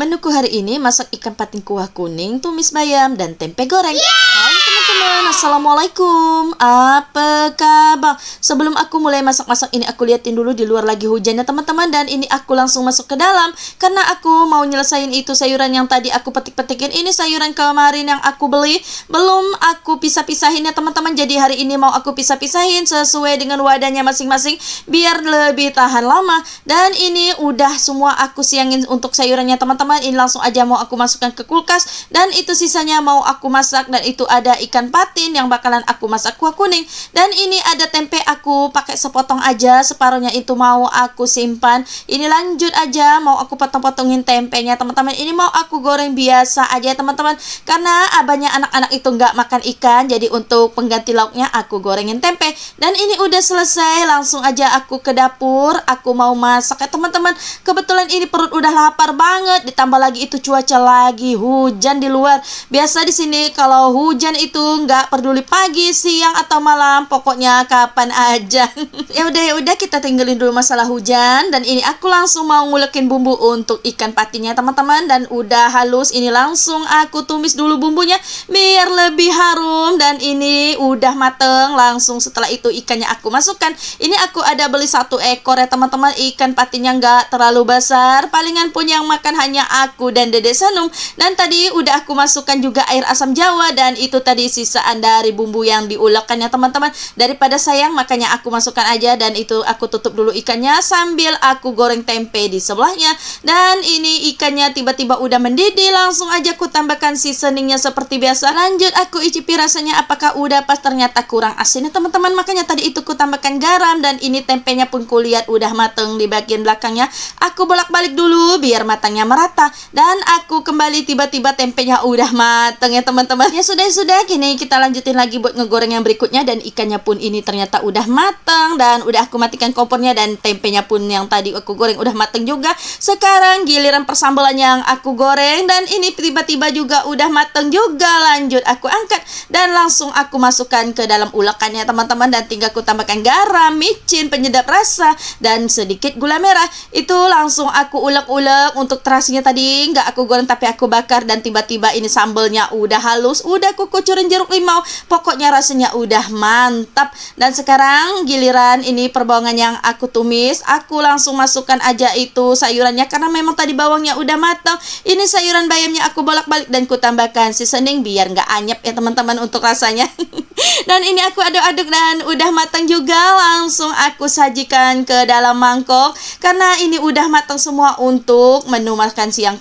Menuku hari ini masak ikan patin kuah kuning, tumis bayam, dan tempe goreng. Halo teman-teman, assalamualaikum. Apa kabar? Sebelum aku mulai masak-masak ini, aku liatin dulu di luar lagi hujannya teman-teman. Dan ini aku langsung masuk ke dalam karena aku mau nyelesain itu sayuran yang tadi aku petik-petikin. Ini sayuran kemarin yang aku beli, belum aku pisah-pisahin ya teman-teman. Jadi hari ini mau aku pisah-pisahin sesuai dengan wadahnya masing-masing biar lebih tahan lama. Dan ini udah semua aku siangin untuk sayurannya teman-teman. Ini langsung aja mau aku masukkan ke kulkas. Dan itu sisanya mau aku masak. Dan itu ada ikan patin yang bakalan aku masak kuah kuning. Dan ini ada tempe, aku pakai sepotong aja, separuhnya itu mau aku simpan. Ini lanjut aja mau aku potong-potongin tempenya teman-teman. Ini mau aku goreng biasa aja teman-teman, karena abahnya anak-anak itu nggak makan ikan. Jadi untuk pengganti lauknya aku gorengin tempe. Dan ini udah selesai, langsung aja aku ke dapur. Aku mau masak ya teman-teman. Kebetulan ini perut udah lapar banget, ditambah lagi itu cuaca lagi hujan di luar. Biasa di sini kalau hujan itu nggak peduli pagi, siang atau malam, pokoknya kapan aja. Ya udah kita tinggalin dulu masalah hujan. Dan ini aku langsung mau ngulekin bumbu untuk ikan patinnya teman-teman. Dan udah halus, ini langsung aku tumis dulu bumbunya biar lebih harum. Dan ini udah mateng, langsung setelah itu ikannya aku masukkan. Ini aku ada beli 1 ekor ya teman-teman. Ikan patinnya nggak terlalu besar, palingan pun yang makan hanya aku dan Dede Sanum. Dan tadi udah aku masukkan juga air asam jawa. Dan itu tadi sisaan dari bumbu yang diulekkannya teman-teman. Daripada sayang makanya aku masukkan aja. Dan itu aku tutup dulu ikannya sambil aku goreng tempe di sebelahnya. Dan ini ikannya tiba-tiba udah mendidih, langsung aja aku tambahkan seasoningnya seperti biasa. Lanjut aku icipi rasanya apakah udah pas. Ternyata kurang asin ya teman-teman, makanya tadi itu aku tambahkan garam. Dan ini tempenya pun kulihat udah mateng di bagian belakangnya. Aku bolak-balik dulu biar matangnya merata. Dan aku kembali, tiba-tiba tempenya udah mateng ya teman-teman. Ya sudah, kini kita lanjutin lagi buat ngegoreng yang berikutnya. Dan ikannya pun ini ternyata udah mateng. Dan udah aku matikan kompornya. Dan tempenya pun yang tadi aku goreng udah mateng juga. Sekarang giliran persambalan yang aku goreng. Dan ini tiba-tiba juga udah mateng juga. Lanjut aku angkat dan langsung aku masukkan ke dalam ulekannya teman-teman. Dan tinggal aku tambahkan garam, micin, penyedap rasa, dan sedikit gula merah. Itu langsung aku ulek-ulek. Untuk terasinya tadi nggak aku goreng tapi aku bakar. Dan tiba-tiba ini sambelnya udah halus, udah aku kucurin jeruk limau. Pokoknya rasanya udah mantap. Dan sekarang giliran ini perbawangan yang aku tumis. Aku langsung masukkan aja itu sayurannya karena memang tadi bawangnya udah matang. Ini sayuran bayamnya aku bolak-balik dan ku tambahkan seasoning biar nggak anyep ya teman-teman untuk rasanya. Dan ini aku aduk-aduk dan udah matang juga. Langsung aku sajikan ke dalam mangkok karena ini udah matang semua untuk menu makan siangku.